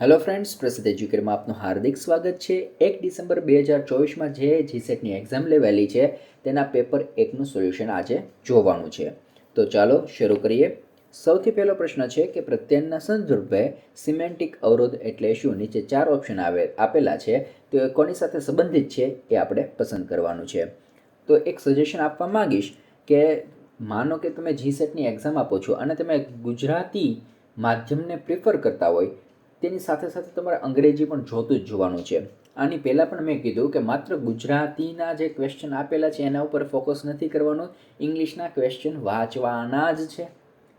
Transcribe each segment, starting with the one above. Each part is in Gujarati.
હેલો ફ્રેન્ડ્સ, પ્રસિદ્ધ એજ્યુકેરમાં આપનું હાર્દિક સ્વાગત છે. 1 ડિસેમ્બર 2024માં જે જીસેટની એક્ઝામ લેવાયેલી છે તેના પેપર 1નું સોલ્યુશન આજે જોવાનું છે. તો ચાલો શરૂ કરીએ. સૌથી પહેલો પ્રશ્ન છે કે પ્રત્યાયનના સંદર્ભે સિમેન્ટિક અવરોધ એટલે શું? નીચે 4 ઓપ્શન આપેલા છે, તો એ કોની સાથે સંબંધિત છે એ આપણે પસંદ કરવાનું છે. તો એક સજેશન આપવા માંગીશ કે માનો કે તમે જીસેટની એક્ઝામ આપો છો અને તમે ગુજરાતી માધ્યમને પ્રિફર કરતા હોય, તેની સાથે સાથે તમારે અંગ્રેજી પણ જોતું જ જોવાનું છે. આની પહેલાં પણ મેં કીધું કે માત્ર ગુજરાતીના જે ક્વેશ્ચન આપેલા છે એના ઉપર ફોકસ નથી કરવાનું, ઇંગ્લિશના ક્વેશ્ચન વાંચવાના જ છે,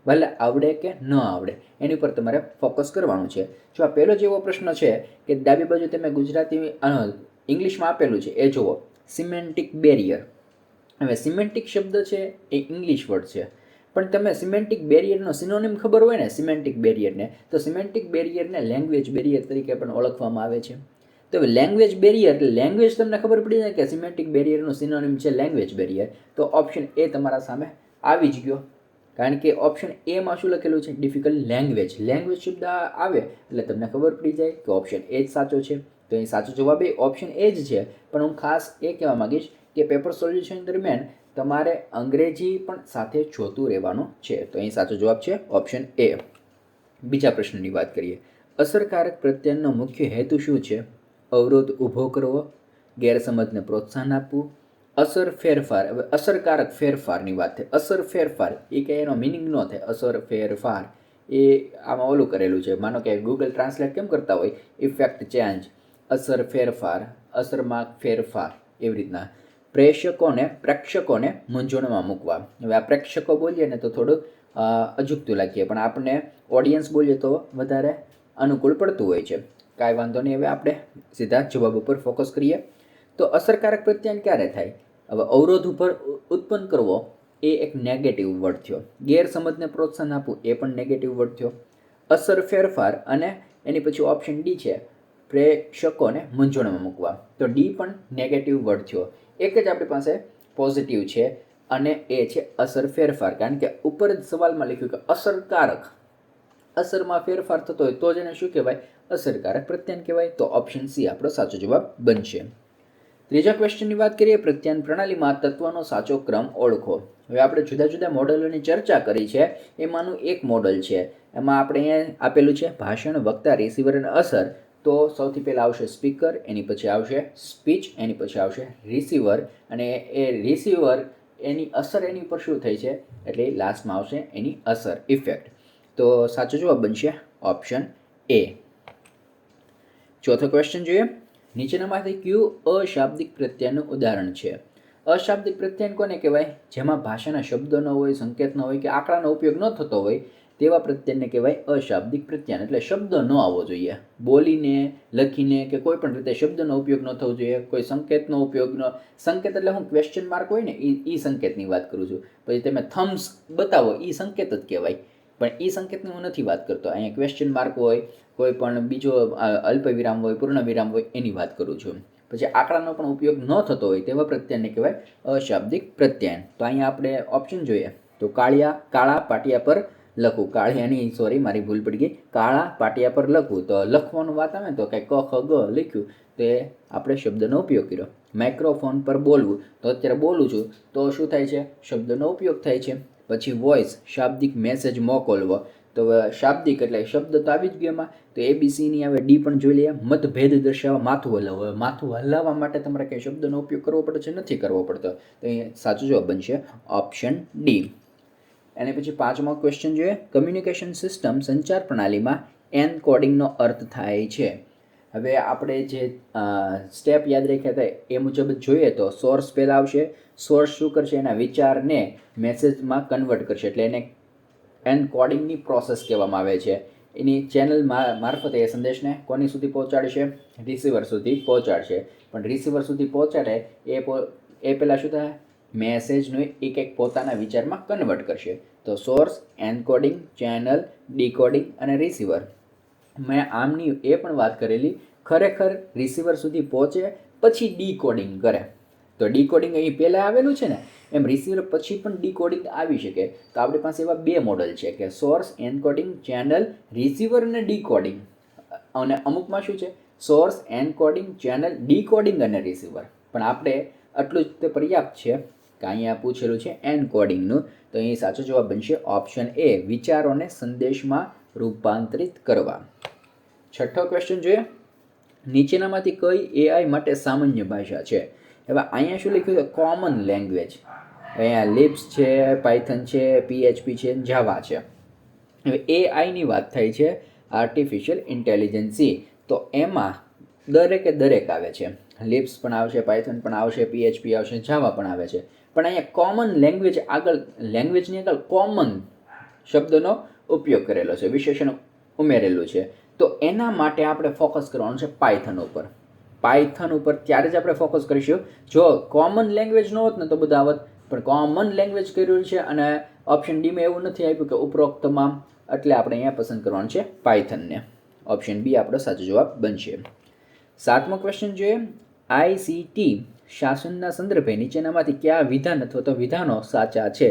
ભલે આવડે કે ન આવડે એની ઉપર તમારે ફોકસ કરવાનું છે. જો આ પહેલો જેવો પ્રશ્ન છે કે ડાબી બાજુ તમે ગુજરાતી ઇંગ્લિશમાં આપેલું છે એ જુઓ, સિમેન્ટિક બેરિયર. હવે સિમેન્ટિક શબ્દ છે એ ઇંગ્લિશ વર્ડ છે, પણ તમે સિમેન્ટિક બેરિયરનો સિનોનિમ ખબર હોય ને, સિમેન્ટિક બેરિયરને, તો સિમેન્ટિક બેરિયરને લેંગ્વેજ બેરિયર તરીકે પણ ઓળખવામાં આવે છે. તો હવે લેંગ્વેજ બેરિયર એટલે લેંગ્વેજ તમને ખબર પડી જાય કે સિમેન્ટિક બેરિયરનું સિનોનિમ છે લેંગ્વેજ બેરિયર, તો ઓપ્શન એ તમારા સામે આવી જ ગયો. કારણ કે ઓપ્શન એમાં શું લખેલું છે? Difficult language. લેંગ્વેજ શબ્દ આવે એટલે તમને ખબર પડી જાય કે ઓપ્શન એ જ સાચો છે. તો અહીં સાચો જવાબ એ ઓપ્શન એ જ છે. પણ હું ખાસ એ કહેવા માગીશ કે પેપર સોલ્યુશન દરમિયાન તમારે અંગ્રેજી પણ સાથે જોતું રહેવાનું છે. તો અહીં સાચો જવાબ છે ઓપ્શન એ. બીજા પ્રશ્નની વાત કરીએ. અસરકારક પ્રત્યાયનનો મુખ્ય હેતુ શું છે? અવરોધ ઊભો કરવો, ગેરસમજને પ્રોત્સાહન આપવું, અસર ફેરફાર. હવે અસરકારક ફેરફારની વાત થાય. અસર ફેરફાર એ કંઈ એનો મિનિંગ ન થાય. અસર ફેરફાર એ આમાં ઓલું કરેલું છે. માનો કે ગૂગલ ટ્રાન્સલેટ કેમ કરતા હોય, ઇફેક્ટ ચેન્જ, અસર ફેરફાર, અસરમાં ફેરફાર, એવી રીતના પ્રેક્ષકોને મૂંઝવણમાં મૂકવા. હવે આ પ્રેક્ષકો બોલીએ ને તો થોડુંક અજુગતું લાગીએ, પણ આપણે ઓડિયન્સ બોલીએ તો વધારે અનુકૂળ પડતું હોય છે. કાંઈ વાંધો નહીં. હવે આપણે સીધા જવાબ ઉપર ફોકસ કરીએ. તો અસરકારક પ્રત્યાયન ક્યારે થાય? હવે અવરોધ ઉપર ઉત્પન્ન કરવો એ એક નેગેટિવ વર્ડ થયો. ગેરસમજને પ્રોત્સાહન આપવું એ પણ નેગેટિવ વર્ડ થયો. અસર ફેરફાર અને એની પછી ઓપ્શન ડી છે પ્રેક્ષકોને મૂંઝવણમાં મૂકવા, તો ડી પણ નેગેટિવ વર્ડ થયો. એક જ આપણી પાસે પોઝિટિવ છે અને એ છે અસર ફેરફાર. કારણ કે ઉપર જ સવાલમાં લખ્યું કે અસરકારક, અસરમાં ફેરફાર થતો હોય તો જ એને શું કહેવાય? અસરકારક પ્રત્યાયન કહેવાય. તો ઓપ્શન સી આપણો સાચો જવાબ બનશે. ત્રીજા ક્વેશ્ચનની વાત કરીએ. પ્રત્યાયન પ્રણાલીમાં તત્વનો સાચો ક્રમ ઓળખો. હવે આપણે જુદા જુદા મોડેલોની ચર્ચા કરી છે, એમાંનું એક મોડલ છે. એમાં આપણે અહીંયા આપેલું છે ભાષણ, વક્તા, રિસીવર અને અસર. તો સૌથી પહેલાં આવશે સ્પીકર, એની પછી આવશે સ્પીચ, એની પછી આવશે રિસીવર, અને એ રિસીવર એની અસર એની ઉપર શું થઈ છે એટલે લાસ્ટમાં આવશે એની અસર, ઇફેક્ટ. તો સાચો જવાબ બનશે ઓપ્શન એ. ચોથો ક્વેશ્ચન જોઈએ. નીચેનામાંથી કયું અશાબ્દિક પ્રત્યાયનનું ઉદાહરણ છે? અશાબ્દિક પ્રત્યાયન કોને કહેવાય? જેમાં ભાષાના શબ્દો ન હોય, સંકેત ન હોય કે આંકડાનો ઉપયોગ ન થતો હોય તેવા પ્રત્યાયનને કહેવાય અશાબ્દિક પ્રત્યાયન. એટલે શબ્દ ન આવવો જોઈએ, બોલીને, લખીને કે કોઈ પણ રીતે શબ્દનો ઉપયોગ ન થવો જોઈએ, કોઈ સંકેતનો ઉપયોગ ન. સંકેત એટલે હું ક્વેશ્ચન માર્ક હોય ને એ સંકેતની વાત કરું છું. પછી તમે થમ્સ બતાવો એ સંકેત જ કહેવાય, પણ એ સંકેતની હું નથી વાત કરતો. અહીંયા ક્વેશ્ચન માર્ક હોય, કોઈ પણ બીજો અલ્પવિરામ હોય, પૂર્ણ વિરામ હોય, એની વાત કરું છું. પછી આંકડાનો પણ ઉપયોગ ન થતો હોય તેવા પ્રત્યાયનને કહેવાય અશાબ્દિક પ્રત્યાયન. તો અહીંયા આપણે ઓપ્શન જોઈએ તો કાળા પાટિયા પર લખવું. મારી ભૂલ પડી ગઈ. કાળા પાટિયા પર લખવું, તો લખવાનું વાત આવે ને તો કંઈ ક ખ ગ લખ્યું તો એ આપણે શબ્દનો ઉપયોગ કર્યો. માઇક્રોફોન પર બોલવું, તો અત્યારે બોલું છું તો શું થાય છે? શબ્દનો ઉપયોગ થાય છે. પછી વોઇસ, શાબ્દિક મેસેજ મોકલવો, તો શાબ્દિક એટલે શબ્દ તો આવી જ ગયો એમાં, તો ABCની આવે. ડી પણ જોઈ લઈએ. મતભેદ દર્શાવવા, માથું હલાવવું. માથું હલાવવા માટે તમારે કંઈ શબ્દનો ઉપયોગ કરવો પડે છે? નથી કરવો પડતો. તો અહીં સાચો જવાબ બનશે ઓપ્શન ડી. અને પછી પાંચમો ક્વેશ્ચન જોઈએ. કમ્યુનિકેશન સિસ્ટમ સંચાર પ્રણાલીમાં એનકોડિંગનો અર્થ થાય છે. હવે આપણે જે સ્ટેપ યાદ રાખ્યા હતા એ મુજબ જોઈએ તો સોર્સ પહેલાં આવશે. સોર્સ શું કરશે? એના વિચારને મેસેજમાં કન્વર્ટ કરશે, એટલે એને એનકોડિંગની પ્રોસેસ કહેવામાં આવે છે. એની ચેનલ મારફતે એ સંદેશને કોની સુધી પહોંચાડશે? રિસીવર સુધી પહોંચાડશે. પણ રિસીવર સુધી પહોંચાડે એ પહેલાં શું થાય? મેસેજનું એક એક પોતાના વિચારમાં કન્વર્ટ કરશે. તો સોર્સ, એનકોડિંગ, ચેનલ, ડીકોડિંગ અને રિસીવર. મેં આમની એ પણ વાત કરેલી, ખરેખર રિસીવર સુધી પહોંચે પછી ડીકોડિંગ કરે. તો ડીકોડિંગ અહીં પહેલાં આવેલું છે ને, એમ રિસીવર પછી પણ ડીકોડિંગ આવી શકે. તો આપણી પાસે એવા બે મોડલ છે કે સોર્સ, એનકોડિંગ, ચેનલ, રિસીવર અને ડીકોડિંગ. અને અમુકમાં શું છે સોર્સ, એનકોડિંગ, ચેનલ, ડીકોડિંગ અને રિસીવર. પણ આપણે આટલું જ તે પર્યાપ્ત છે કે અહીંયા પૂછેલું છે એનકોડિંગનું, તો અહીં સાચો જવાબ બનશે ઓપ્શન એ, વિચારોને સંદેશમાં રૂપાંતરિત કરવા. છઠ્ઠો ક્વેશ્ચન જોઈએ, નીચેનામાંથી કઈ એઆઈ માટે સામાન્ય ભાષા છે? હવે અહીંયા શું લખ્યું છે? Common language. અહીંયા લિપ્સ છે, પાયથન છે, PHP છે, જાવા છે. હવે એઆઈની વાત થાય છે, આર્ટિફિશિયલ ઇન્ટેલિજન્સી, તો એમાં દરેક આવે છે. લિપ્સ પણ આવશે, પાયથન પણ આવશે, PHP આવશે, જાવા પણ આવે છે. પણ અહીંયા કોમન લેંગ્વેજ આગળ, લેંગ્વેજની આગળ કોમન શબ્દનો ઉપયોગ કરેલો છે, વિશેષણ ઉમેરેલું છે. તો એના માટે આપણે ફોકસ કરવાનું છે પાયથન ઉપર. પાયથન ઉપર ત્યારે જ આપણે ફોકસ કરીશું. જો કોમન લેંગ્વેજ ન હોત ને તો બધા આવત, પણ કોમન લેંગ્વેજ કર્યું છે અને ઓપ્શન ડીમાં એવું નથી આપ્યું કે ઉપરોક્ત તમામ, એટલે આપણે અહીંયા પસંદ કરવાનું છે પાયથનને. ઓપ્શન બી આપણો સાચો જવાબ બનશે. 7મો ક્વેશ્ચન જોઈએ, ICT શાસનના સંદર્ભે નીચેનામાંથી કયા વિધાન અથવા તો વિધાનો સાચા છે?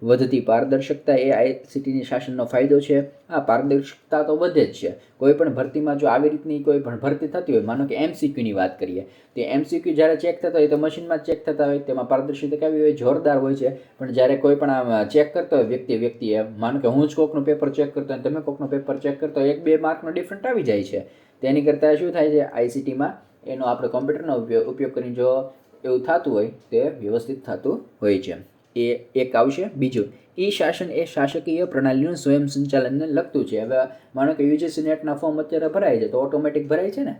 વધતી પારદર્શકતા એ ICTની શાસનનો ફાયદો છે. આ પારદર્શકતા તો વધે જ છે. કોઈ પણ ભરતીમાં જો આવી રીતની કોઈ પણ ભરતી થતી હોય, માનો કે MCQની વાત કરીએ, તો MCQ જ્યારે ચેક થતા હોય તો મશીનમાં ચેક થતા હોય, તેમાં પારદર્શિતા કેવી હોય? જોરદાર હોય છે. પણ જ્યારે કોઈ પણ આમ ચેક કરતો હોય વ્યક્તિએ, માનો કે હું જ કોકનું પેપર ચેક કરતો હોય, તમે કોકનું પેપર ચેક કરતો હોય, 1-2 માર્કનો ડિફરન્ટ આવી જાય છે. તેની કરતાં શું થાય છે, ICTમાં એનો આપણે કોમ્પ્યુટરનો ઉપયોગ કરીને જો એવું થતું હોય તે વ્યવસ્થિત થતું હોય છે. એ એક આવશે. બીજું, શાસન એ શાસકીય પ્રણાલીનું સ્વયં સંચાલનને લગતું છે. હવે માનો કે UGC નેટના ફોર્મ અત્યારે ભરાય છે તો ઓટોમેટિક ભરાય છે ને,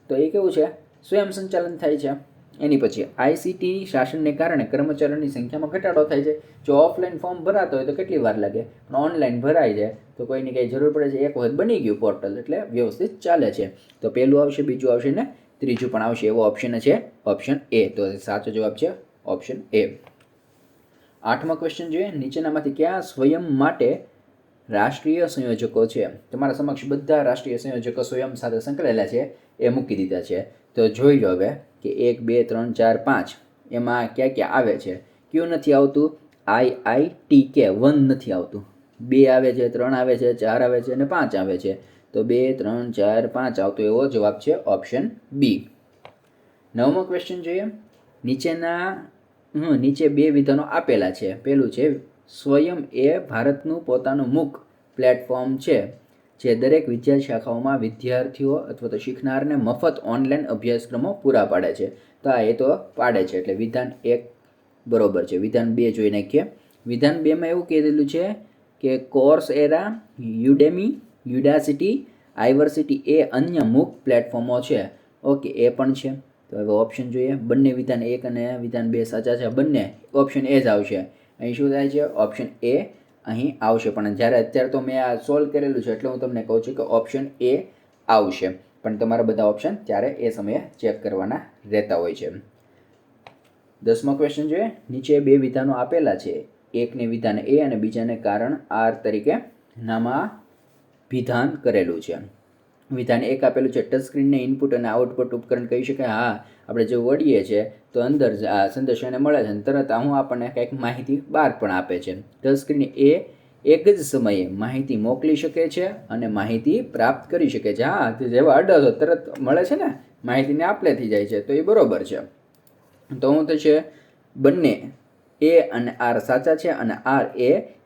તો એ કેવું છે? સ્વયં સંચાલન થાય છે. એની પછી ICT શાસનને કારણે કર્મચારીઓની સંખ્યામાં ઘટાડો થાય છે. જો ઓફલાઈન ફોર્મ ભરાતો હોય તો કેટલી વાર લાગે, પણ ઓનલાઈન ભરાય જાય તો કોઈની કંઈ જરૂર પડે છે, એક વખત બની ગયું પોર્ટલ એટલે વ્યવસ્થિત ચાલે છે. તો પહેલું આવશે, બીજું આવશે ને ત્રીજું પણ આવશે, એવો ઓપ્શન છે ઓપ્શન એ. તો સાચો જવાબ છે ઓપ્શન એ. 8મો ક્વેશ્ચન જોઈએ, નીચેનામાંથી કયા સ્વયં માટે રાષ્ટ્રીય સંયોજકો છે? તમારા સમક્ષ બધા રાષ્ટ્રીય સંયોજકો સ્વયં સાથે સંકળાયેલા છે, એ મૂકી દીધા છે. તો જોઈ લો હવે કે 1, 2, 3, 4, 5 એમાં ક્યાં આવે છે. કયું નથી આવતું? IITK 1 નથી આવતું. 2 આવે છે, 3 આવે છે, 4 આવે છે અને 5 આવે છે. તો 2, 3, 4, 5 આવતો એવો જવાબ છે ઓપ્શન બી. 9મો ક્વેશ્ચન જોઈએ, નીચે 2 વિધાનો આપેલા છે. પહેલું છે, સ્વયં એ ભારતનું પોતાનું MOOC પ્લેટફોર્મ છે જે દરેક વિદ્યા શાખાઓમાં વિદ્યાર્થીઓ અથવા તો શીખનારને મફત ઓનલાઈન અભ્યાસક્રમો પૂરા પાડે છે. તો આ એ તો પાડે છે, એટલે વિધાન 1 બરોબર છે. વિધાન 2 જોઈ નાખીએ. વિધાન 2માં એવું કહેલું છે કે કોર્સએરા, યુડેમી, યુડાસિટી, આઈવર્સિટી એ અન્ય MOOC પ્લેટફોર્મો છે. ઓકે, એ પણ છે. તો હવે ઓપ્શન જોઈએ. બંને વિધાન 1 અને વિધાન 2 સાચા છે. બંને ઓપ્શન એ જ આવશે. અહીં શું થાય છે? ઓપ્શન એ અહીં આવશે. પણ જ્યારે અત્યારે તો મેં આ સોલ્વ કરેલું છે એટલે હું તમને કહું છું કે ઓપ્શન એ આવશે. પણ તમારા બધા ઓપ્શન ત્યારે એ સમયે ચેક કરવાના રહેતા હોય છે. 10મો ક્વેશ્ચન જોઈએ, નીચે 2 વિધાનો આપેલા છે. એકને વિધાન એ અને બીજાને કારણ આર તરીકે નામાભિધાન કરેલું છે. વિધાન 1 આપેલું છે, ટચ સ્ક્રીનને ઇનપુટ અને આઉટપુટ ઉપકરણ કહી શકાય. હા, આપણે જે વળીએ છીએ તો અંદર આ સંદેશો એને મળે છે અને તરત હું આપણને કંઈક માહિતી બહાર પણ આપે છે. ટચ સ્ક્રીન એ એક જ સમયે માહિતી મોકલી શકે છે અને માહિતી પ્રાપ્ત કરી શકે છે. હા, જેવા અડો તરત મળે છે ને, માહિતીને આપલે થઈ જાય છે, તો એ બરોબર છે. તો હું તો છે બંને એ અને આર સાચા છે અને આર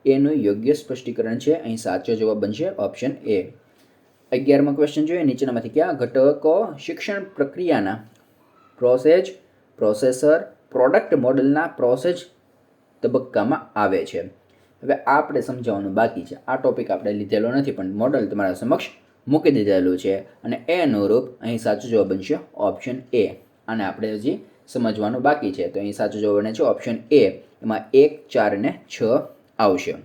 એનું યોગ્ય સ્પષ્ટીકરણ છે. અહીં સાચો જવાબ બનશે ઓપ્શન એ. 11મો ક્વેશ્ચન જોઈએ, નીચેનામાંથી કયા ઘટકો શિક્ષણ પ્રક્રિયાના પ્રોસેસર, પ્રોડક્ટ મોડલના પ્રોસેસ તબક્કામાં આવે છે? હવે આપણે સમજાવવાનું બાકી છે. આ ટોપિક આપણે લીધેલો નથી, પણ મોડલ તમારા સમક્ષ મૂકી દીધેલું છે અને એ અનુરૂપ અહીં સાચો જવાબ બનશે ઓપ્શન એ. અને આપણે હજી સમજવાનું બાકી છે. તો અહીં સાચો જવાબ બને છે ઓપ્શન એ. એમાં 1, 4 અને 6 આવશે.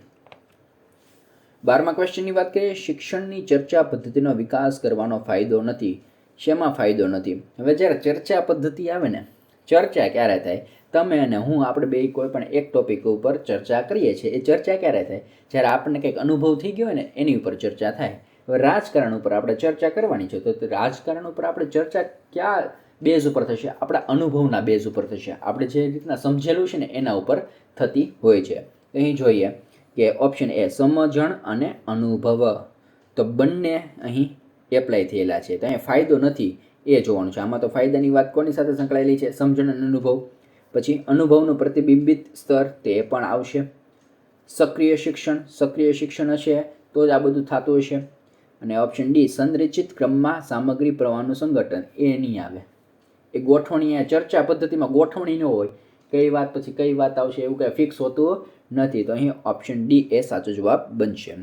12મા ક્વેશ્ચનની વાત કરીએ, શિક્ષણની ચર્ચા પદ્ધતિનો વિકાસ કરવાનો ફાયદો નથી. શેમાં ફાયદો નથી? હવે જ્યારે ચર્ચા પદ્ધતિ આવે ને, ચર્ચા ક્યારે થાય? તમે અને હું, આપણે બે કોઈ પણ એક ટોપિક ઉપર ચર્ચા કરીએ છીએ. એ ચર્ચા ક્યારે થાય? જ્યારે આપણને કંઈક અનુભવ થઈ ગયો હોય ને, એની ઉપર ચર્ચા થાય. હવે રાજકારણ ઉપર આપણે ચર્ચા કરવાની છે, તો રાજકારણ ઉપર આપણે ચર્ચા ક્યાં બેઝ ઉપર થશે? આપણા અનુભવના બેઝ ઉપર થશે. આપણે જે રીતના સમજેલું છે ને એના ઉપર થતી હોય છે. અહીં જોઈએ કે ઓપ્શન એ સમજણ અને અનુભવ, તો બંને અહીં એપ્લાય થયેલા છે. તો અહીંયા ફાયદો નથી એ જોવાનું છે. આમાં તો ફાયદાની વાત કોની સાથે સંકળાયેલી છે? સમજણ અને અનુભવ. પછી અનુભવનું પ્રતિબિંબિત સ્તર તે પણ આવશે. સક્રિય શિક્ષણ હશે તો જ આ બધું થતું હશે. અને ઓપ્શન ડી સંરચિત ક્રમમાં સામગ્રી પ્રવાહનું સંગઠન, એ નહીં આવે. એ ગોઠવણી ચર્ચા પદ્ધતિમાં ગોઠવણી ન હોય, કઈ વાત પછી કઈ વાત આવશે એવું કંઈ ફિક્સ હોતું નથી. તો અહીં ઓપ્શન ડી એ સાચો જવાબ બનશે.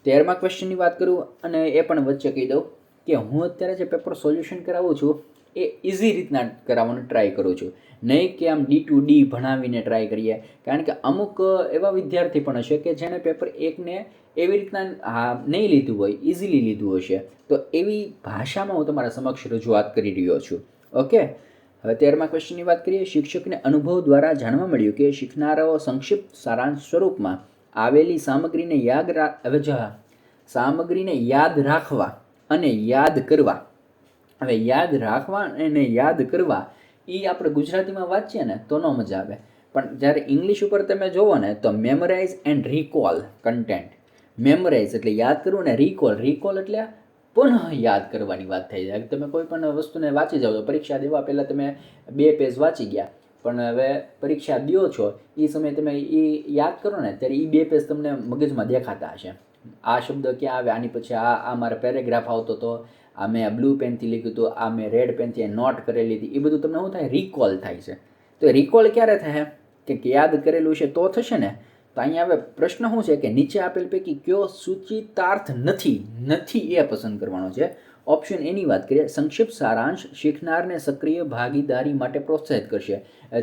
13મા ક્વેશ્ચનની વાત કરું અને એ પણ વચ્ચે કહી દઉં કે હું અત્યારે જે પેપર સોલ્યુશન કરાવું છું એ ઇઝી રીતના કરાવવાનું ટ્રાય કરું છું, નહીં કે આમ ડી ટુ ડી ભણાવીને ટ્રાય કરીએ. કારણ કે અમુક એવા વિદ્યાર્થી પણ હશે કે જેણે પેપર એકને એવી રીતના નહીં લીધું હોય, ઇઝીલી લીધું હશે. તો એવી ભાષામાં હું તમારા સમક્ષ રજૂઆત કરી રહ્યો છું. ઓકે, હવે 13મા ક્વેશ્ચનની વાત કરીએ. શિક્ષકને અનુભવ દ્વારા જાણવા મળ્યું કે શીખનારાઓ સંક્ષિપ્ત સારાંશ સ્વરૂપમાં આવેલી સામગ્રીને યાદ રાખવા અને યાદ કરવા. હવે યાદ રાખવા અને યાદ કરવા એ આપણે ગુજરાતીમાં વાંચીએ ને તો ન મજા આવે, પણ જ્યારે ઇંગ્લિશ ઉપર તમે જોવો ને તો memorise and recall content. Memorise એટલે યાદ કરવું ને રિકોલ એટલે પુનઃ યાદ કરવાની વાત થઈ જાય. તમે કોઈ પણ વસ્તુને વાંચી જાઓ તો પરીક્ષા દેવા પહેલાં તમે 2 પેજ વાંચી ગયા, પણ હવે પરીક્ષા દો છો એ સમયે તમે એ યાદ કરો ને ત્યારે એ 2 પેજ તમને મગજમાં દેખાતા હશે. આ શબ્દ ક્યાં આવે, આની પછી આ મારા પેરેગ્રાફ આવતો હતો, આ મેં બ્લુ પેનથી લખ્યું હતું, આ મેં રેડ પેનથી નોટ કરેલી હતી, એ બધું તમને શું થાય? રિકોલ થાય છે. તો રિકોલ ક્યારે થાય? કે યાદ કરેલું છે તો થશે ને. તો અહીંયા હવે પ્રશ્ન શું છે કે નીચે આપેલ પૈકી કયો સૂચિતાર્થ નથી એ પસંદ કરવાનો છે. ઓપ્શન એની વાત કરીએ. સંક્ષિપ્ત સારાંશ શીખનારને સક્રિય ભાગીદારી માટે પ્રોત્સાહિત કરશે.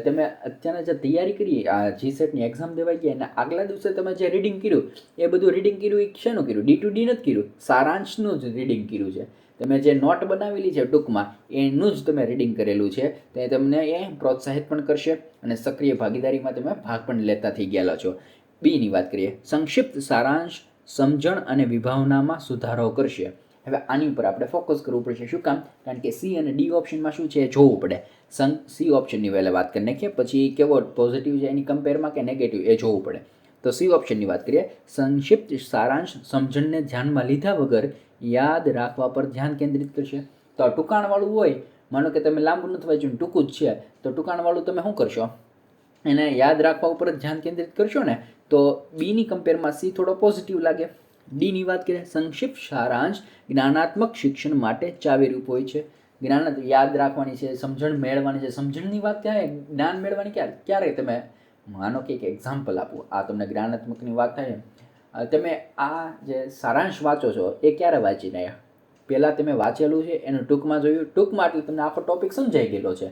તમે અત્યારે જે તૈયારી કરી, આ જીસેટની એક્ઝામ દેવાઈ ગઈ અને આગલા દિવસે તમે જે રીડિંગ કર્યું એ બધું રીડિંગ કર્યું એ શેનું કર્યું? ડી ટુ ડી નથી કર્યું, સારાંશનું જ રીડિંગ કર્યું છે. તમે જે નોટ બનાવેલી છે ટૂંકમાં એનું જ તમે રીડિંગ કરેલું છે. તે તમને એ પ્રોત્સાહિત પણ કરશે અને સક્રિય ભાગીદારીમાં તમે ભાગ પણ લેતા થઈ ગયેલા છો. બીની વાત કરીએ. સંક્ષિપ્ત સારાંશ સમજણ અને વિભાવનામાં સુધારો કરશે. હવે આની ઉપર આપણે ફોકસ કરવું પડશે. શું કામ? કારણ કે સી અને ડી ઓપ્શનમાં શું છે જોવું પડે. સી ઓપ્શનની પહેલાં વાત કરી નાખીએ, પછી કેવો પોઝિટિવ છે એની કમ્પેરમાં કે નેગેટિવ એ જોવું પડે. તો સી ઓપ્શનની વાત કરીએ. સંક્ષિપ્ત સારાંશ સમજણને ધ્યાનમાં લીધા વગર યાદ રાખવા પર ધ્યાન કેન્દ્રિત કરશે. તો ટૂંકાણવાળું હોય, માનો કે તમે લાંબુ નથી વાંચ્યું, ટૂંકું જ છે, તો ટૂંકાણવાળું તમે શું કરશો? એને યાદ રાખવા ઉપર જ ધ્યાન કેન્દ્રિત કરશો ને. તો બીની કમ્પેરમાં સી થોડો પોઝિટિવ લાગે. ડીની વાત કરીએ. સંક્ષિપ્ત સારાંશ જ્ઞાનાત્મક શિક્ષણ માટે ચાવીરૂપ હોય છે. જ્ઞાન યાદ રાખવાની છે, સમજણ મેળવવાની છે. સમજણની વાત ક્યારે, જ્ઞાન મેળવવાની ક્યારે તમે માનો કે એક એક્ઝામ્પલ આપું. આ તમને જ્ઞાનાત્મકની વાત થાય, તમે આ જે સારાંશ વાંચો છો એ ક્યારે વાંચીને આવ્યા? પહેલાં તમે વાંચેલું છે એનું ટૂંકમાં જોયું, ટૂંકમાં એટલે તમને આખો ટોપિક સમજાઈ ગયેલો છે.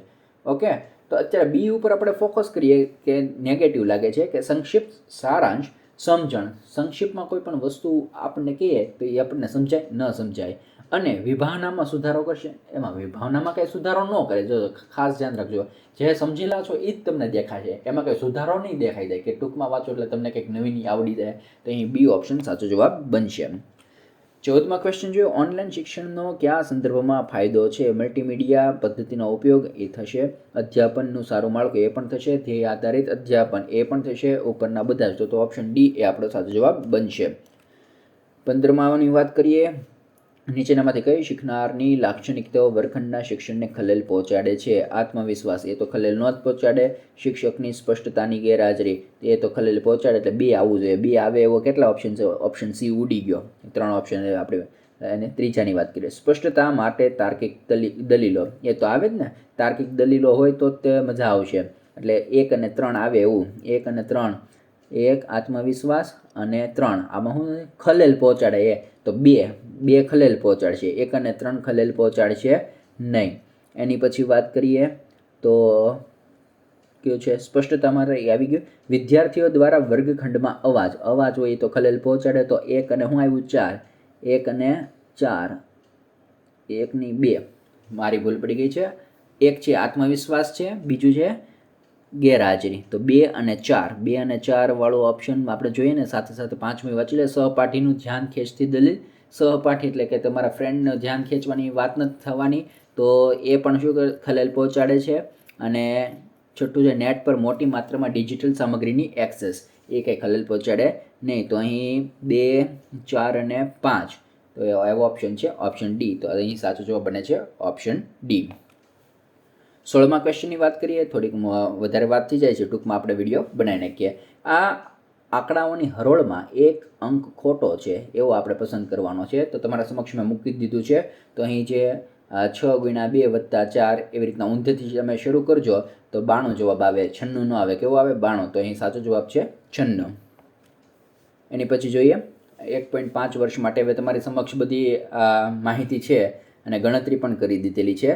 ઓકે, તો અત્યારે બી ઉપર આપણે ફોકસ કરીએ કે નેગેટિવ લાગે છે કે સંક્ષિપ્ત સારાંશ સમજણ. સંક્ષિપ્તમાં કોઈ પણ વસ્તુ આપણને કહીએ તો એ આપણને સમજાય ન સમજાય. અને વિભાવનામાં સુધારો કરશે. એમાં વિભાવનામાં કંઈ સુધારો ન કરે. જો ખાસ ધ્યાન રાખજો, જે સમજેલા છો એ જ તમને દેખાશે, એમાં કંઈ સુધારો નહીં દેખાઈ જાય કે ટૂંકમાં વાંચો એટલે તમને કંઈક નવીની આવડી જાય. તો અહીં બી ઓપ્શન સાચો જવાબ બનશે. 14મા ક્વેશ્ચન જોઈએ. ઓનલાઈન શિક્ષણનો કયા સંદર્ભમાં ફાયદો છે? મલ્ટીમીડિયા પદ્ધતિનો ઉપયોગ એ થશે. અધ્યાપનનું સારું માળખું એ પણ થશે. ધ્યેય આધારિત અધ્યાપન એ પણ થશે. ઉપરના બધા જ. તો ઓપ્શન ડી એ આપણો સાચો જવાબ બનશે. 15માની વાત કરીએ. નીચેનામાંથી કઈ શીખનારની લાક્ષણિકતાઓ વર્ગખંડના શિક્ષણને ખલેલ પહોંચાડે છે? આત્મવિશ્વાસ એ તો ખલેલ ન જ પહોંચાડે. શિક્ષકની સ્પષ્ટતાની ગેરહાજરી એ તો ખલેલ પહોંચાડે. એટલે બે આવવું જોઈએ. બે આવે એવો કેટલા ઓપ્શન છે? ઓપ્શન સી ઉડી ગયો. 3 ઓપ્શન આપણે. અને ત્રીજાની વાત કરીએ. સ્પષ્ટતા માટે તાર્કિક દલીલો એ તો આવે જ ને. તાર્કિક દલીલો હોય તો જ મજા આવશે. એટલે 1 અને 3 આવે એવું. 1 અને 3. 1 આત્મવિશ્વાસ અને 3 આમાં શું ખલેલ પહોંચાડે? એ તો બે ખલેલ પહોંચાડશે. 1 અને 3 ખલેલ પહોંચાડશે નહીં. એની પછી વાત કરીએ તો કયું છે? સ્પષ્ટતામાં આવી ગયું. વિદ્યાર્થીઓ દ્વારા વર્ગખંડમાં અવાજ હોય તો ખલેલ પહોંચાડે. તો 1 અને શું આવ્યું? 4. 1 અને 4. 1 ની 2 મારી ભૂલ પડી ગઈ છે. 1 છે આત્મવિશ્વાસ છે, બીજું છે ગેરહાજરી. તો 2 અને 4. 2 અને 4 વાળો ઓપ્શન આપણે જોઈએ ને. સાથે સાથે 5મી વાંચી લે. સહપાઠીનું ધ્યાન ખેંચતી દલીલ. સહપાઠી એટલે કે તમારા ફ્રેન્ડનું ધ્યાન ખેંચવાની વાત નથી થવાની, તો એ પણ શું ખલેલ પહોંચાડે છે. અને છઠ્ઠું છે નેટ પર મોટી માત્રામાં ડિજિટલ સામગ્રીની એક્સેસ, એ કંઈ ખલેલ પહોંચાડે નહીં. તો અહીં 2, 4 અને 5 તો એવો ઓપ્શન છે ઓપ્શન ડી. તો અહીં સાચો જવાબ બને છે ઓપ્શન ડી. 16મા ક્વેશ્ચનની વાત કરીએ. થોડીક વધારે વાત થઈ જાય છે, ટૂંકમાં આપણે વિડીયો બનાવી નાખીએ. આ આંકડાઓની હરોળમાં એક અંક ખોટો છે એવો આપણે પસંદ કરવાનો છે. તો તમારા સમક્ષ મેં મૂકી દીધું છે. તો અહીં જે 6 × 2 + 4 એવી રીતના ઊંધેથી તમે શરૂ કરજો તો 92 જવાબ આવે, 96 ન આવે. કેવો આવે? 92. તો અહીં સાચો જવાબ છે 96. એની પછી જોઈએ 1.5 વર્ષ માટે. હવે તમારી સમક્ષ બધી માહિતી છે અને ગણતરી પણ કરી દીધેલી છે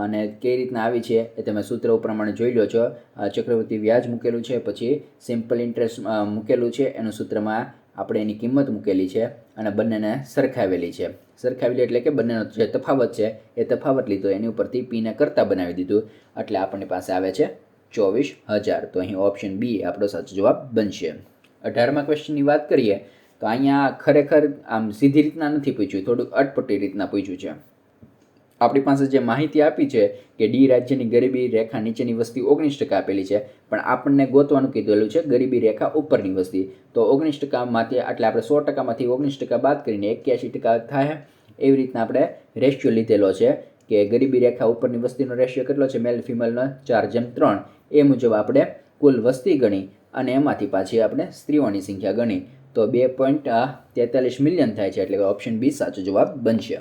અને કઈ રીતના આવી છે એ તમે સૂત્ર પ્રમાણે જોઈ લો છો. ચક્રવૃદ્ધિ વ્યાજ મૂકેલું છે, પછી સિમ્પલ ઇન્ટરેસ્ટ મૂકેલું છે, એનું સૂત્રમાં આપણે એની કિંમત મૂકેલી છે અને બંનેને સરખાવેલી છે. સરખાવેલી એટલે કે બંનેનો જે તફાવત છે એ તફાવત લીધો, એની ઉપરથી પીને કરતા બનાવી દીધું, એટલે આપણને પાસે આવે છે 24,000. તો અહીં ઓપ્શન બી આપણો સાચો જવાબ બનશે. 18મા ક્વેશ્ચનની વાત કરીએ તો અહીંયા ખરેખર આમ સીધી રીતના નથી પૂછ્યું, થોડુંક અટપટી રીતના પૂછ્યું છે. આપણી પાસે જે માહિતી આપી છે કે ડી રાજ્યની ગરીબી રેખા નીચેની વસ્તી 19% આપેલી છે, પણ આપણને ગોતવાનું કીધેલું છે ગરીબી રેખા ઉપરની વસ્તી. તો 19%માંથી એટલે આપણે 100%માંથી 19% બાદ કરીને 81% થાય. એવી રીતના આપણે રેશિયો લીધેલો છે કે ગરીબી રેખા ઉપરની વસ્તીનો રેશિયો કેટલો છે, મેલ ફિમેલનો 4:3. એ મુજબ આપણે કુલ વસ્તી ગણી અને એમાંથી પાછી આપણે સ્ત્રીઓની સંખ્યા ગણી તો 2.43 મિલિયન થાય છે, એટલે કે ઓપ્શન બી સાચો જવાબ બનશે.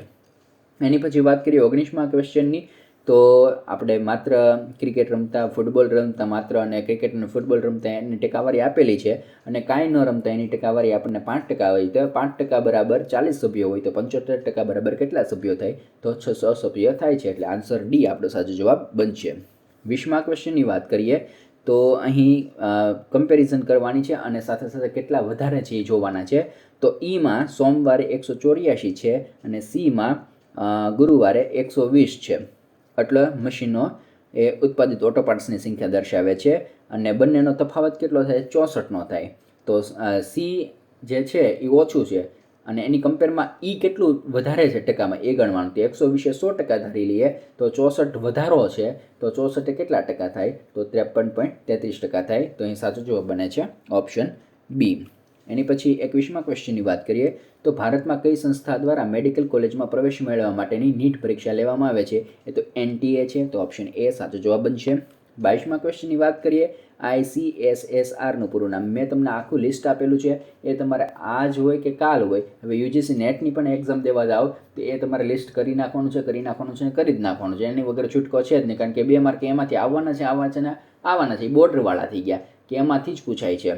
એની પછી વાત કરીએ 19મા ક્વેશ્ચનની. તો આપણે માત્ર ક્રિકેટ રમતા, ફૂટબોલ રમતા માત્ર અને ક્રિકેટ અને ફૂટબોલ રમતા એની ટકાવારી આપેલી છે અને કાંઈ ન રમતા એની ટકાવારી આપણને 5% હોય. તો 5% બરાબર 40 સભ્યો હોય તો 75% બરાબર કેટલા સભ્યો થાય? તો 600 સભ્યો થાય છે, એટલે આન્સર ડી આપણો સાચો જવાબ બનશે. 20મા ક્વેશ્ચનની વાત કરીએ તો અહીં કમ્પેરિઝન કરવાની છે અને સાથે સાથે કેટલા વધારે છે એ જોવાના છે. તો ઈમાં સોમવારે 184 છે અને સીમાં ગુરુવારે 120 છે. એટલે મશીનો એ ઉત્પાદિત ઓટો પાર્ટ્સની સંખ્યા દર્શાવે છે અને બંનેનો તફાવત કેટલો થાય? 64નો થાય. તો સી જે છે એ ઓછું છે અને એની કમ્પેરમાં ઈ કેટલું વધારે છે ટકામાં એ ગણવાનું. તો 120 100% ધારી લઈએ તો 64 વધારો છે તો 64 કેટલા ટકા થાય? તો 53.33% થાય. તો અહીં સાચો જવાબ બને છે ઓપ્શન બી. એની પછી 21મા ક્વેશ્ચનની વાત કરીએ તો ભારતમાં કઈ સંસ્થા દ્વારા મેડિકલ કોલેજમાં પ્રવેશ મેળવવા માટેની નીટ પરીક્ષા લેવામાં આવે છે? એ તો NTA છે, તો ઓપ્શન એ સાચો જવાબ બનશે. 22મા ક્વેશ્ચનની વાત કરીએ ICSSRનું પૂરું નામ. મેં તમને આખું લિસ્ટ આપેલું છે, એ તમારે આજ હોય કે કાલ હોય. હવે UGC નેટની પણ એક્ઝામ દેવા જાઓ તો એ તમારે લિસ્ટ કરી નાખવાનું છે કરી જ નાખવાનું છે. એની વગર છૂટકો છે જ નહીં, કારણ કે 2 માર્ક એમાંથી આવવાના છે એ બોર્ડરવાળા થઈ ગયા કે એમાંથી જ પૂછાય છે.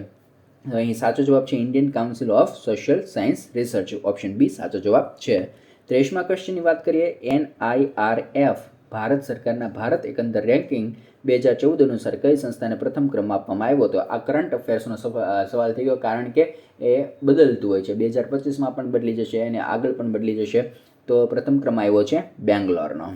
અહીં સાચો જવાબ છે Indian Council of Social Science Research, option B સાચો જવાબ છે. 23મા ક્વેશ્ચનની વાત કરીએ NIRF ભારત સરકારના ભારત એકંદર રેન્કિંગ 2014 અનુસાર કઈ સંસ્થાને પ્રથમ ક્રમ આપવામાં આવ્યો? તો આ કરંટ અફેર્સનો સવાલ થઈ ગયો, કારણ કે એ બદલતું હોય છે. 2025માં પણ બદલી જશે અને આગળ પણ બદલી જશે. તો પ્રથમ ક્રમ આવ્યો છે બેંગ્લોરનો.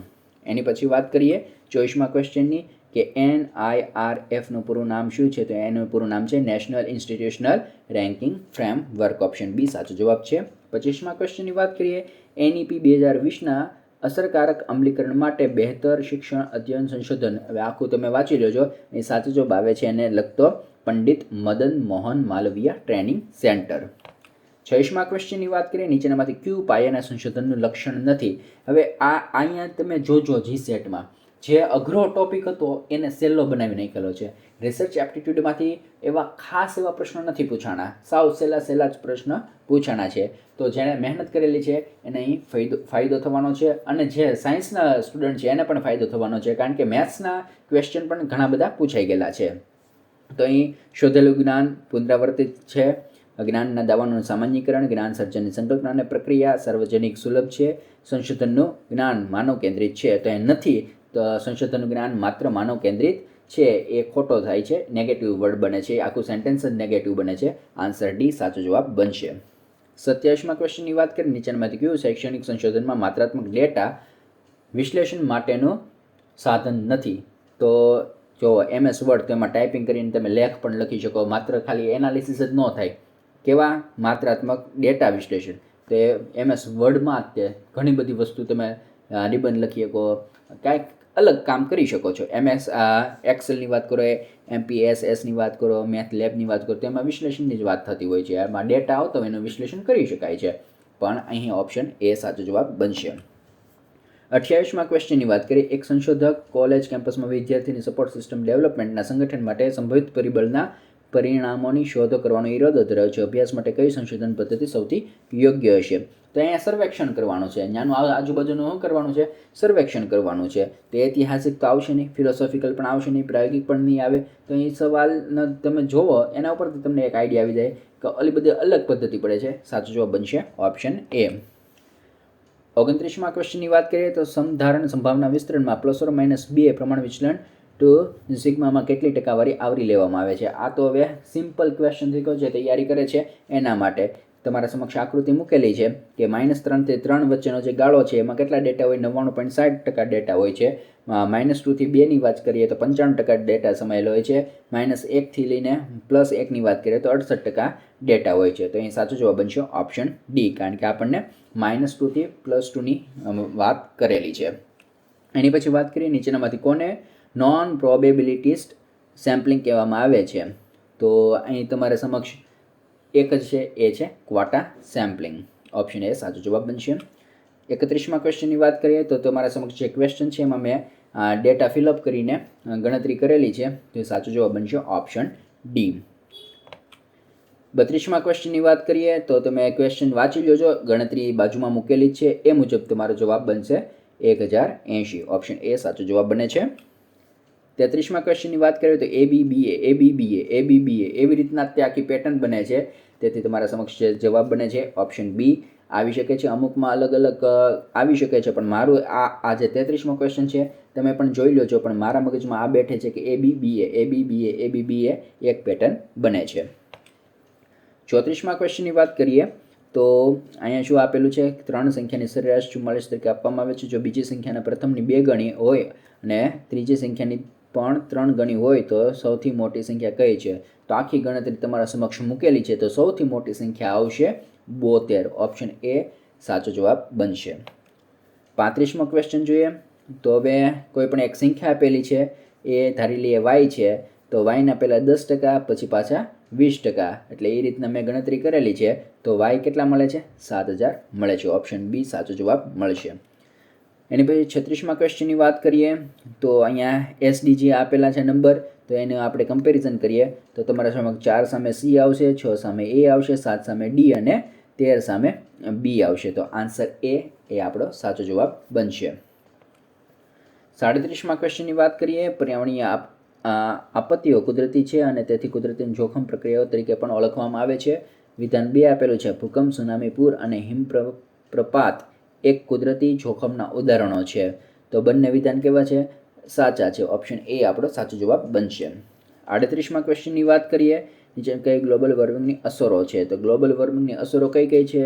એની પછી વાત કરીએ 24મા ક્વેશ્ચનની કે NIRFનું પૂરું નામ શું છે? તો એનું પૂરું નામ છે National Institutional Ranking Framework, option B સાચો જવાબ છે. 25મા ક્વેશ્ચનની વાત કરીએ NEP 2020ના અસરકારક અમલીકરણ માટે બહેતર શિક્ષણ અધ્યયન સંશોધન. હવે આખું તમે વાંચી લેજો. એ સાચો જવાબ આવે છે એને લગતો પંડિત મદન મોહન માલવીયા ટ્રેનિંગ સેન્ટર. 26મા ક્વેશ્ચનની વાત કરીએ નીચેનામાંથી કયું પાયાના સંશોધનનું લક્ષણ નથી? હવે અહીંયા તમે જોજો GSETમાં જે અઘરો ટોપિક હતો એને સહેલો બનાવી નાખેલો છે. રિસર્ચ એપ્ટિટ્યૂડમાંથી ખાસ એવા પ્રશ્નો નથી પૂછાણા, સાવ સહેલા જ પ્રશ્ન પૂછાણા છે. તો જેણે મહેનત કરેલી છે એને અહીં ફાયદો થવાનો છે અને જે સાયન્સના સ્ટુડન્ટ છે એને પણ ફાયદો થવાનો છે, કારણ કે મેથ્સના ક્વેશ્ચન પણ ઘણા બધા પૂછાઈ ગયેલા છે. તો અહીં શોધેલું જ્ઞાન પુનરાવર્તિત છે, જ્ઞાનના દાવાનું સામાન્યીકરણ, જ્ઞાન સર્જનની સંકલ્પના અને પ્રક્રિયા સાર્વજનિક સુલભ છે, સંશોધનનું જ્ઞાન માનવ કેન્દ્રિત છે. તો એ નથી. તો સંશોધનનું જ્ઞાન માત્ર માનવ કેન્દ્રિત છે એ ખોટો થાય છે, નેગેટિવ વર્ડ બને છે, આખું સેન્ટેન્સ જ નેગેટિવ બને છે. આન્સર ડી સાચો જવાબ બનશે. 27મા ક્વેશ્ચનની વાત કરીએ નીચેનામાંથી કયું શૈક્ષણિક સંશોધનમાં માત્રાત્મક ડેટા વિશ્લેષણ માટેનું સાધન નથી? તો જો MS વર્ડ, તો એમાં ટાઈપિંગ કરીને તમે લેખ પણ લખી શકો, માત્ર ખાલી એનાલિસિસ જ ન થાય. કેવા? માત્રાત્મક ડેટા વિશ્લેષણ. તો એ MS વર્ડમાં જ તે ઘણી બધી વસ્તુ તમે નિબંધ લખી શકો, કાંઈક અલગ કામ કરી શકો છો. એક્સેલની વાત કરો, MPSSની વાત કરો, મેથ લેબની વાત કરો, તો એમાં વિશ્લેષણની જ વાત થતી હોય છે. એમાં ડેટા આવતો હોય એનું વિશ્લેષણ કરી શકાય છે. પણ અહીં ઓપ્શન એ સાચો જવાબ બનશે. 28માં ક્વેશ્ચનની વાત કરીએ. એક સંશોધક કોલેજ કેમ્પસમાં વિદ્યાર્થીની સપોર્ટ સિસ્ટમ ડેવલપમેન્ટના સંગઠન માટે સંભવિત પરિબળના પરિણામોની શોધ કરવાનો ઈરાદો ધરાવે છે. અભ્યાસ માટે કઈ સંશોધન પદ્ધતિ સૌથી યોગ્ય હશે? તો અહીંયા સર્વેક્ષણ કરવાનું છે. ત્યાંનું આજુબાજુનું શું કરવાનું છે? સર્વેક્ષણ કરવાનું છે. તો ઐતિહાસિક તો આવશે નહીં, ફિલોસોફિકલ પણ આવશે નહીં, પ્રાયોગિક પણ નહીં આવે. તો અહીં સવાલ તમે જોવો એના ઉપરથી તમને એક આઈડિયા આવી જાય કે ઓલી બધી અલગ પદ્ધતિ પડે છે. સાચો જવાબ બનશે ઓપ્શન એ. 29માં ક્વેશ્ચનની વાત કરીએ તો સમધારણ સંભાવના વિસ્તરણમાં ±2 પ્રમાણ વિચલન ટુ સિગ્મામાં કેટલી ટકાવારી આવરી લેવામાં આવે છે? આ તો હવે સિમ્પલ ક્વેશ્ચન થઈ ગયો છે. તૈયારી કરે છે એના માટે તમારા સમક્ષ આકૃતિ મૂકેલી છે કે -3 થી 3 વચ્ચેનો જે ગાળો છે એમાં કેટલા ડેટા હોય? 99.60% ડેટા હોય છે. -2 થી 2 ની વાત કરીએ તો 95% ડેટા સમાયેલો હોય છે. -1 થી લઈને +1 ની વાત કરીએ તો 68% ડેટા હોય છે. તો અહીં સાચો જવાબ બનશે ઓપ્શન ડી, કારણ કે આપણને -2 થી +2 ની વાત કરેલી છે. એની પછી વાત કરીએ નીચેનામાંથી કોને નોન પ્રોબેબિલિટીસ્ટ સેમ્પલિંગ કહેવામાં આવે છે? તો અહીં તમારે સમક્ષ એક જ છે, એ છે ક્વાટા સેમ્પલિંગ. ઓપ્શન એ સાચો જવાબ બનશે. 31માં ક્વેશ્ચનની વાત કરીએ તો તમારા સમક્ષ જે ક્વેશ્ચન છે એમાં મેં ડેટા ફિલઅપ કરીને ગણતરી કરેલી છે. તો એ સાચો જવાબ બનશે ઓપ્શન ડી. 32માં ક્વેશ્ચનની વાત કરીએ તો તમે ક્વેશ્ચન વાંચી લેજો, ગણતરી બાજુમાં મૂકેલી છે. એ મુજબ તમારો જવાબ બનશે 1080. ઓપ્શન એ સાચો જવાબ બને છે. 33માં ક્વેશ્ચનની વાત કરીએ તો ABBA એવી રીતના તે આખી પેટર્ન બને છે. તેથી તમારા સમક્ષ જે જવાબ બને છે ઓપ્શન બી આવી શકે છે. અમુકમાં અલગ અલગ આવી શકે છે, પણ મારું આ જે 33મો ક્વેશ્ચન છે તમે પણ જોઈ લો છો, પણ મારા મગજમાં આ બેઠે છે કે ABBA એક પેટર્ન બને છે. 34માં ક્વેશ્ચનની વાત કરીએ તો અહીંયા શું આપેલું છે? 3 સંખ્યાની સરેરાશ 44 તરીકે આપવામાં આવે છે. જો બીજી સંખ્યાના પ્રથમની 2 ગણી હોય અને ત્રીજી સંખ્યાની પણ 3 ગણી હોય તો સૌથી મોટી સંખ્યા કઈ છે? તો આખી ગણતરી તમારા સમક્ષ મૂકેલી છે. તો સૌથી મોટી સંખ્યા આવશે 72. ઓપ્શન એ સાચો જવાબ બનશે. 35મો ક્વેશ્ચન જોઈએ તો હવે કોઈ પણ એક સંખ્યા આપેલી છે, એ ધારી લઈએ y છે, તો yના પહેલાં 10%, પછી પાછા 20%, એટલે એ રીતના મેં ગણતરી કરેલી છે. તો y કેટલા મળે છે? 7000 મળે છે. ઓપ્શન બી સાચો જવાબ મળશે. એની પછી 36મા ક્વેશ્ચનની વાત કરીએ તો અહીંયા SDG આપેલા છે નંબર, તો એને આપણે કમ્પેરિઝન કરીએ તો તમારા સમક્ષ 4 સામે C આવશે, 6 સામે A આવશે, 7 સામે D અને 13 સામે B આવશે. તો આન્સર એ આપણો સાચો જવાબ બનશે. 37મા ક્વેશ્ચનની વાત કરીએ. પર્યાવરણીય આપત્તિઓ કુદરતી છે અને તેથી કુદરતી જોખમ પ્રક્રિયાઓ તરીકે પણ ઓળખવામાં આવે છે. વિધાન 2 આપેલું છે. ભૂકંપ, સુનામી, પૂર અને હિમપ્રપાત એક કુદરતી જોખમના ઉદાહરણો છે. તો બંને વિધાન કેવા છે? સાચા છે. ઓપ્શન એ આપણો સાચો જવાબ બનશે. 38મા ક્વેશ્ચનની વાત કરીએ. નીચે કઈ ગ્લોબલ વોર્મિંગની અસરો છે? તો ગ્લોબલ વોર્મિંગની અસરો કઈ કઈ છે?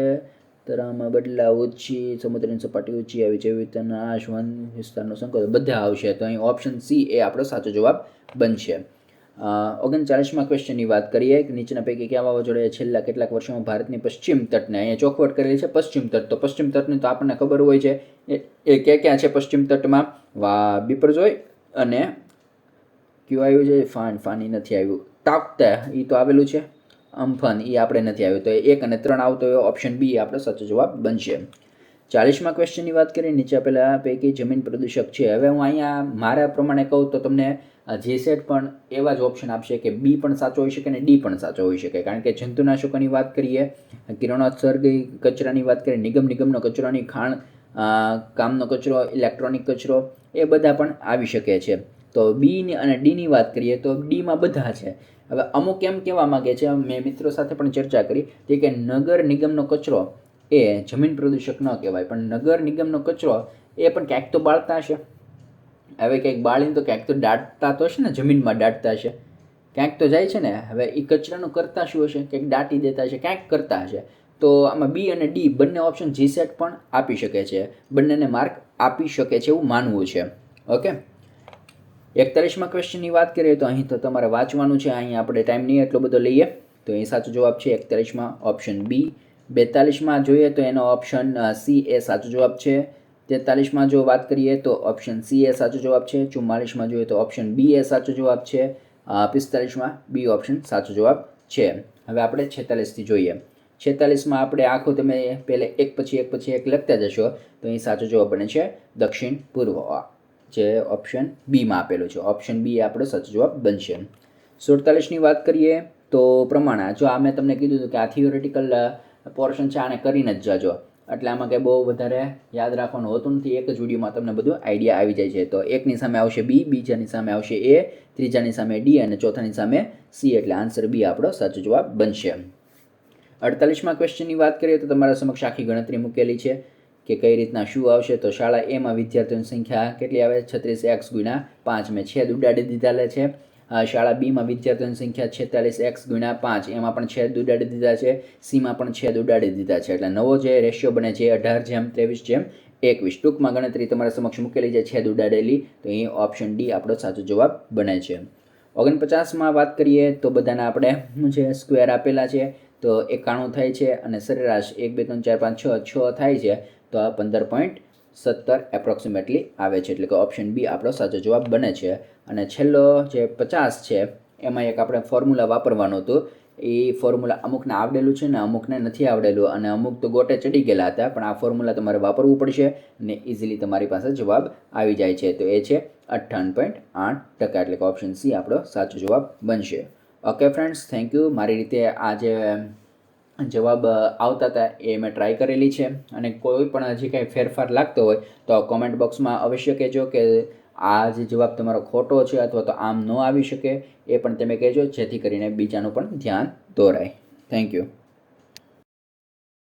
તરામાં બદલાવ, ઓછી સમુદ્રની સપાટી ઊંચી આવી, જૈવ વિવિધતા નાશ, વન વિસ્તારનો સંકોચ, બધા આવશે. તો અહીં ઓપ્શન સી એ આપણો સાચો જવાબ બનશે. 39મા ક્વેશ્ચનની વાત કરીએ કે નીચેના પૈકી કયા વાવાઝોડાએ છેલ્લા કેટલાક વર્ષોમાં ભારતની પશ્ચિમ તટને, અહીંયા ચોખવટ કરેલી છે પશ્ચિમ તટ, તો પશ્ચિમ તટની તો આપણને ખબર હોય છે એ ક્યાં છે પશ્ચિમ તટમાં? બિપરજોય અને કયું આવ્યું છે? ફાની નથી આવ્યું. તાકતા એ તો આવેલું છે. અમ્ફાન એ આપણે નથી આવ્યું. તો 1 અને 3 આવતો હોય ઓપ્શન બી આપણો સાચો જવાબ બનશે. 40મા ક્વેશ્ચનની વાત કરીએ. નીચે આપેલા પૈકી જમીન પ્રદૂષક છે. હવે હું અહીંયા મારા પ્રમાણે કહું તો તમને જીસેટ પણ એવા જ ઓપ્શન આપશે કે બી પણ સાચો હોઈ શકે અને ડી પણ સાચો હોઈ શકે, કારણ કે જંતુનાશકોની વાત કરીએ, કિરણોત્સર્ગી કચરાની વાત કરીએ, નિગમનો કચરોની ખાણ, કામનો કચરો, ઇલેક્ટ્રોનિક કચરો, એ બધા પણ આવી શકે છે. તો બી અને ડીની વાત કરીએ તો ડીમાં બધા છે. હવે અમુક એમ કહેવા માગે છે, મેં મિત્રો સાથે પણ ચર્ચા કરી તે કે નગર નિગમનો કચરો એ જમીન પ્રદૂષક ન કહેવાય, પણ નગર નિગમનો કચરો એ પણ ક્યાંક તો બાળતા હશે. હવે ક્યાંક બાળીને તો ક્યાંક તો દાટતા તો હશે ને, જમીનમાં દાટતા હશે, ક્યાંક તો જાય છે ને. હવે એ કચરાનું કરતા શું હશે? ક્યાંક દાટી દેતા હશે, ક્યાંક કરતા હશે. તો આમાં બી અને ડી બંને ઓપ્શન જીસેટ પણ આપી શકે છે, બંનેને માર્ક આપી શકે છે એવું માનવું છે. ઓકે. 41મા ક્વેશ્ચનની વાત કરીએ તો અહીં તો તમારે વાંચવાનું છે. અહીં આપણે ટાઈમ નહીં એટલો બધો લઈએ. તો અહીં સાચો જવાબ છે 41માં ઓપ્શન બી. 42માં જોઈએ તો એનો ઓપ્શન સી એ સાચો જવાબ છે. 43માં જો વાત કરીએ તો ઓપ્શન સી એ સાચો જવાબ છે. 44માં જોઈએ તો ઓપ્શન બી એ સાચો જવાબ છે. 45માં બી ઓપ્શન સાચો જવાબ છે. હવે આપણે 46થી જોઈએ. 46માં આપણે આખું તમે પહેલે એક પછી એક લખતા જશો તો અહીં સાચો જવાબ બને છે દક્ષિણ પૂર્વ, જે ઓપ્શન બીમાં આપેલું છે. ઓપ્શન બી આપણો સાચો જવાબ બનશે. 47ની વાત કરીએ તો પ્રમાણે જો આ મેં તમને કીધું હતું કે આ થિયોરિટિકલ પોર્શન છે, આને કરીને જ જાજો, એટલે આમાં કંઈ બહુ વધારે યાદ રાખવાનું હોતું નથી. એક જ વિડીયોમાં તમને બધું આઈડિયા આવી જાય છે. તો એકની સામે આવશે બી, બીજાની સામે આવશે એ, ત્રીજાની સામે ડી અને ચોથાની સામે સી, એટલે આન્સર બી આપણો સાચો જવાબ બનશે. 48માં ક્વેશ્ચનની વાત કરીએ તો તમારા સમક્ષ આખી ગણતરી મૂકેલી છે કે કઈ રીતના શું આવશે. તો શાળા એમાં વિદ્યાર્થીઓની સંખ્યા કેટલી આવે? 36x × 5, મેં છેદ ઉડાડી દીધેલા છે. શાળા બીમાં વિદ્યાર્થીઓની સંખ્યા 46x × 5, એમાં પણ છેદ ઉડાડી દીધા છે. સીમાં પણ છેદ ઉડાડી દીધા છે. એટલે નવો જે રેશિયો બને છે 18:23:21. ટૂંકમાં ગણતરી તમારા સમક્ષ મૂકેલી છે છેદ ઉડાડેલી, તો અહીં ઓપ્શન ડી આપણો સાચો જવાબ બને છે. 49માં વાત કરીએ તો બધાના આપણે છે સ્ક્વેર આપેલા છે, તો 91 થાય છે અને સરેરાશ 1 2 3 4 5 6 થાય છે, તો આ 15.17 એપ્રોક્સિમેટલી આવે છે, એટલે કે ઓપ્શન બી આપણો સાચો જવાબ બને છે. અને છેલ્લો જે 50 છે એમાં એક આપણે ફોર્મ્યુલા વાપરવાનું હતું. એ ફોર્મ્યુલા અમુકને આવડેલું છે ને અમુકને નથી આવડેલું, અને અમુક તો ગોટે ચડી ગયેલા હતા, પણ આ ફોર્મ્યુલા તમારે વાપરવું પડશે ને ઇઝીલી તમારી પાસે જવાબ આવી જાય છે. તો એ છે 58.8%, એટલે કે ઓપ્શન સી આપણો સાચો જવાબ બનશે. Okay friends, thank you. મારી રીતે આ જે જવાબ આવતા હતા એ મેં ટ્રાય કરેલી છે, અને કોઈ પણ હજી કંઈ ફેરફાર લાગતો હોય તો કોમેન્ટ બોક્સમાં અવશ્ય કહેજો કે આ જે જવાબ તમારો ખોટો છે અથવા તો આમ ન આવી શકે, એ પણ તમે કહેજો, જેથી કરીને બીજાનું પણ ધ્યાન દોરાય. Thank you.